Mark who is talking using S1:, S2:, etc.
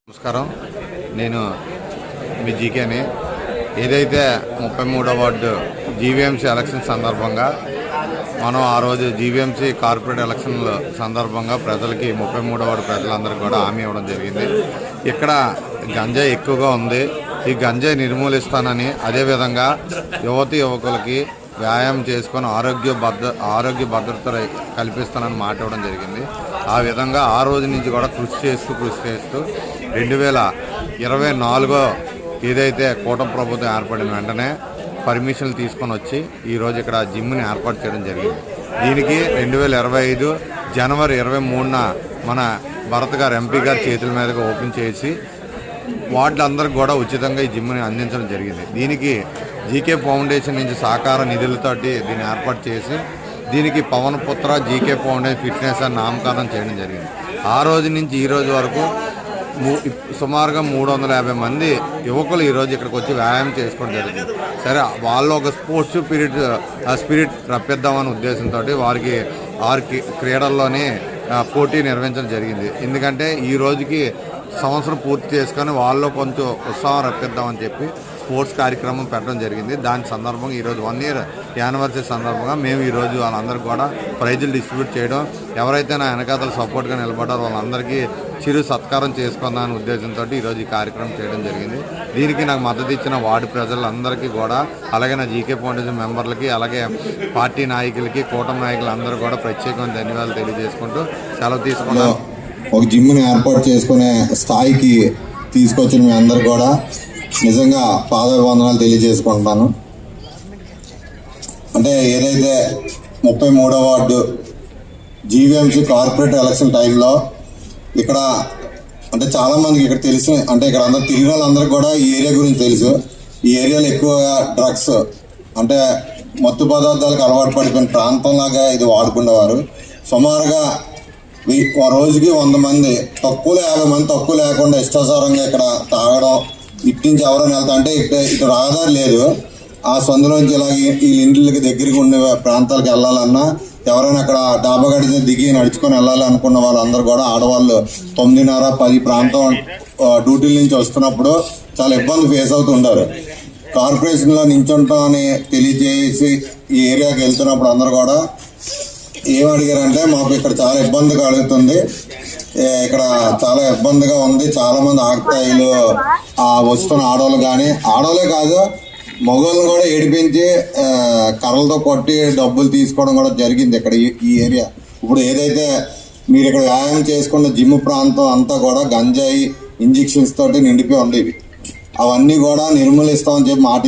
S1: నమస్కారం, నేను మీ జీకేని. ఏదైతే 33వ వార్డు జీవీఎంసీ ఎలక్షన్ సందర్భంగా మనం ఆ రోజు జీవీఎంసీ కార్పొరేట్ ఎలక్షన్ల సందర్భంగా ప్రజలకి 33వ వార్డు ప్రజలందరికీ కూడా హామీ ఇవ్వడం జరిగింది. ఇక్కడ గంజాయి ఎక్కువగా ఉంది, ఈ గంజాయి నిర్మూలిస్తానని, అదేవిధంగా యువకులకి వ్యాయామం చేసుకొని ఆరోగ్య భద్రత కల్పిస్తానని మాట ఇవ్వడం జరిగింది. ఆ విధంగా ఆ రోజు నుంచి కూడా కృషి చేస్తూ 2024 ఏదైతే కూటమి ప్రభుత్వం ఏర్పడిన వెంటనే పర్మిషన్లు తీసుకొని వచ్చి ఈరోజు ఇక్కడ జిమ్ని ఏర్పాటు చేయడం జరిగింది. దీనికి 2025 జనవరి 23న మన భరత్ గారు ఎంపీ గారి చేతుల మీదుగా ఓపెన్ చేసి వార్డులందరికీ కూడా ఉచితంగా ఈ జిమ్ని అందించడం జరిగింది. దీనికి జీకే ఫౌండేషన్ నుంచి సహకార నిధులతోటి దీన్ని ఏర్పాటు చేసి దీనికి పవన్ పుత్ర జీకే ఫౌండేషన్ ఫిట్నెస్ అని నామకరణం చేయడం జరిగింది. ఆ రోజు నుంచి ఈ రోజు వరకు సుమారుగా 350 మంది యువకులు ఈరోజు ఇక్కడికి వచ్చి వ్యాయామం చేసుకోవడం జరిగింది. సరే, వాళ్ళు ఒక స్పోర్ట్స్ స్పిరిట్ రప్పిద్దామనే ఉద్దేశంతో వారికి క్రీడల్లోనే పోటీ నిర్వహించడం జరిగింది. ఎందుకంటే ఈ రోజుకి సంవత్సరం పూర్తి చేసుకొని వాళ్ళలో కొంచెం ఉత్సాహం రప్పిద్దామని చెప్పి స్పోర్ట్స్ కార్యక్రమం పెట్టడం జరిగింది. దాని సందర్భంగా ఈరోజు 1 year యానివర్సరీ సందర్భంగా మేము ఈరోజు వాళ్ళందరికీ కూడా ప్రైజులు డిస్ట్రిబ్యూట్ చేయడం, ఎవరైతే నా వెనకాతలు సపోర్ట్గా నిలబడ్డారో వాళ్ళందరికీ చిరు సత్కారం చేసుకుందామనే ఉద్దేశంతో ఈరోజు ఈ కార్యక్రమం చేయడం జరిగింది. దీనికి నాకు మద్దతు ఇచ్చిన వార్డు ప్రజలందరికీ కూడా, అలాగే నా జీకే ఫౌండేషన్ మెంబర్లకి, అలాగే పార్టీ నాయకులకి, కూటమి నాయకులందరూ కూడా ప్రత్యేకమైన ధన్యవాదాలు తెలియజేసుకుంటూ సెలవు తీసుకున్నాను.
S2: ఒక జిమ్ని ఏర్పాటు చేసుకునే స్థాయికి తీసుకొచ్చిన మీ అందరు కూడా నిజంగా పాదాభివందనాలు తెలియజేసుకుంటున్నాను. అంటే ఏదైతే 33వ వార్డు జీవీఎంసీ కార్పొరేట్ ఎలక్షన్ టైంలో ఇక్కడ అంటే చాలామందికి ఇక్కడ తెలిసిన, అంటే ఇక్కడ అందరు తిరిగిన వాళ్ళందరికీ కూడా ఈ ఏరియా గురించి తెలుసు. ఈ ఏరియాలో ఎక్కువగా డ్రగ్స్ అంటే మత్తు పదార్థాలకు అలవాటు పడిపోయిన ప్రాంతంలాగా ఇది వాడుకునేవారు. సుమారుగా రోజుకి 100 మంది, తక్కువలో 50 మంది తక్కువ లేకుండా ఇష్టాసారంగా ఇక్కడ తాగడం, ఇటు నుంచి ఎవరైనా వెళ్తా అంటే ఇటు రహదారి లేదు, ఆ సందులోంచి ఇలాగే ఈ ఇండ్లకి దగ్గరికి ఉండే ప్రాంతాలకు వెళ్ళాలన్నా, ఎవరైనా అక్కడ డాబా గడిచి దిగి నడుచుకొని వెళ్ళాలి అనుకున్న వాళ్ళందరూ కూడా ఆడవాళ్ళు 9:30-10 ప్రాంతం డ్యూటీల నుంచి వస్తున్నప్పుడు చాలా ఇబ్బంది ఫేస్ అవుతుంటారు. కార్పొరేషన్లో నించుంటాం అని తెలియజేసి ఈ ఏరియాకి వెళ్తున్నప్పుడు అందరూ కూడా ఏమడిగారంటే, మాకు ఇక్కడ చాలా ఇబ్బంది కలుగుతుంది, ఇక్కడ చాలా ఇబ్బందిగా ఉంది, చాలామంది ఆకతాయిలు వస్తున్న ఆడవాళ్ళు కానీ, ఆడవాళ్ళే కాదు మగవాళ్ళని కూడా ఏడిపించి కర్రలతో కొట్టి డబ్బులు తీసుకోవడం కూడా జరిగింది ఇక్కడ ఈ ఏరియా. ఇప్పుడు ఏదైతే మీరు ఇక్కడ వ్యాయామం చేసుకున్న జిమ్ ప్రాంతం అంతా కూడా గంజాయి ఇంజెక్షన్స్ తోటి నిండిపోయి ఉండేవి, అవన్నీ కూడా నిర్మూలిస్తామని చెప్పి మాట